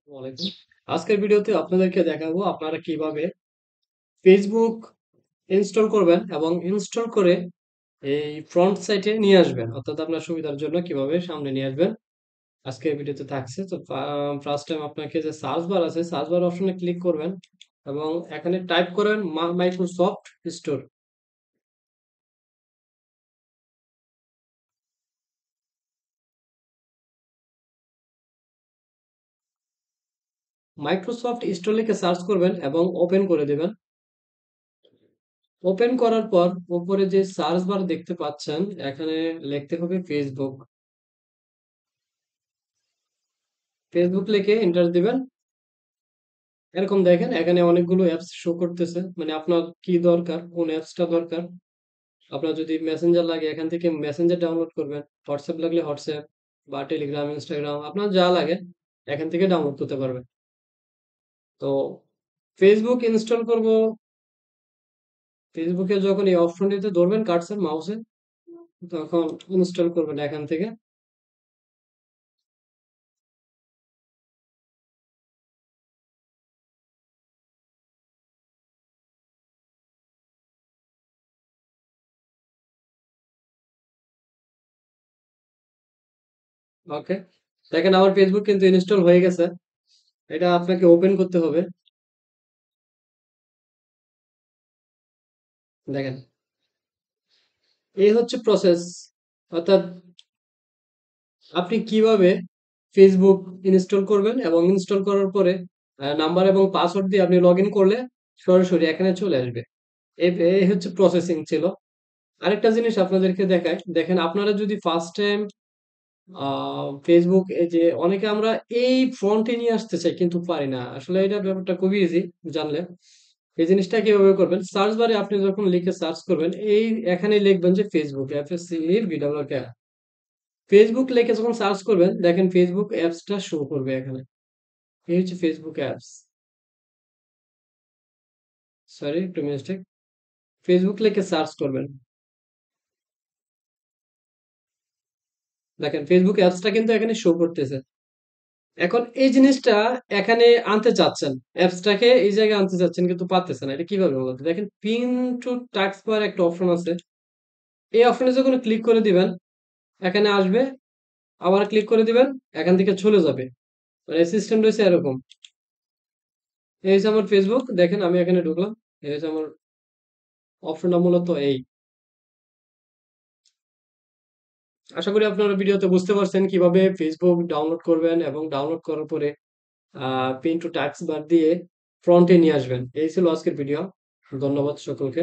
ওয়ালাইকুম। আজকের ভিডিওতে আপনাদেরকে দেখাবো আপনারা কিভাবে ফেসবুক ইনস্টল করবেন এবং ইনস্টল করে এই ফ্রন্ট সাইটে নিয়ে আসবেন, অর্থাৎ আপনার সুবিধার জন্য কিভাবে সামনে নিয়ে আসবেন আজকের ভিডিওতে থাকছে। তো ফার্স্ট টাইম আপনাকে যে সার্চ বার আছে, সার্চ বার অপশনে ক্লিক করবেন এবং এখানে টাইপ করেন মাইক্রোসফট স্টোর। মাইক্রোসফট স্টোর লিখে সার্চ করবেন এবং ওপেন করে দেবেন। ওপেন করার পর উপরে যে সার্চ বার দেখতে পাচ্ছেন, এখানে লিখতে হবে ফেসবুক। ফেসবুক লিখে এন্টার দিবেন। এরকম দেখেন এখানে অনেকগুলো অ্যাপস শো করতেছে, মানে আপনার কি দরকার, কোন অ্যাপসটা দরকার। আপনার যদি মেসেঞ্জার লাগে এখান থেকে মেসেঞ্জার ডাউনলোড করবেন, হোয়াটসঅ্যাপ লাগলে হোয়াটসঅ্যাপ বা টেলিগ্রাম, ইনস্টাগ্রাম, আপনার যা লাগে এখান থেকে ডাউনলোড করতে পারবেন। তো ফেসবুক ইনস্টল করব। ফেসবুকে যখন এই অপশনটিতে ধরবেন কার্সর মাউসে, তখন ইনস্টল করবেন এখান থেকে। ওকে, দেখেন আমার ফেসবুক কিন্তু ইনস্টল হয়ে গেছে। এটা আপনাকে ওপেন করতে হবে। দেখেন এই হচ্ছে প্রসেস, অর্থাৎ আপনি কিভাবে ফেসবুক ইনস্টল করবেন এবং ইনস্টল করার পরে নাম্বার এবং পাসওয়ার্ড দিয়ে আপনি লগ ইন করলে সরাসরি এখানে চলে আসবে। এই হচ্ছে প্রসেসিং ছিল। আরেকটা জিনিস আপনাদেরকে দেখাই, দেখেন আপনারা যদি ফার্স্ট টাইম ফেসবুক, এই যে অনেকে আমরা এই ফ্রন্টে নিয়ে আসতে চাই কিন্তু পারি না, আসলে এটা ব্যাপারটা খুবই ইজি জানলে। এই জিনিসটা কিভাবে করবেন, সার্চ বারে আপনি যখন লিখে সার্চ করবেন, এই এখানে লিখবেন যে ফেসবুক, FACEBOOK। ফেসবুক লিখে যখন সার্চ করবেন দেখেন ফেসবুক অ্যাপসটা শো করবে এখানে। এই হচ্ছে ফেসবুক অ্যাপস। সরি, একটু মিস্টেক। ফেসবুক লিখে সার্চ করবেন, দেখেন ফেসবুক অ্যাপসটা কিন্তু এখানে শো করতেছে। এখন এই জিনিসটা এখানে আনতে চাচ্ছেন, অ্যাপসটাকে এই জায়গায় আনতে চাচ্ছেন কিন্তু পারতেছেন না। এটা কিভাবে বলতে, দেখেন পিন টু টাস্ক বার একটা অপশন আছে। এই অপশনে যখন ক্লিক করে দিবেন এখানে আসবে, আবার ক্লিক করে দিবেন, এখান থেকে চলে যাবে। মানে সিস্টেম রয়েছে এরকম। এই হচ্ছে আমার ফেসবুক, দেখেন আমি এখানে ঢুকলাম। এই হচ্ছে আমার অপশনটা মূলত এই। আশা করি আপনারা ভিডিওতে বুঝতে পারছেন কিভাবে ফেসবুক ডাউনলোড করবেন এবং ডাউনলোড করার পরে পিন টু টাস্ক বার দিয়ে ফ্রন্টে নিয়ে আসবেন। এই ছিল আজকের ভিডিও। ধন্যবাদ সকলকে।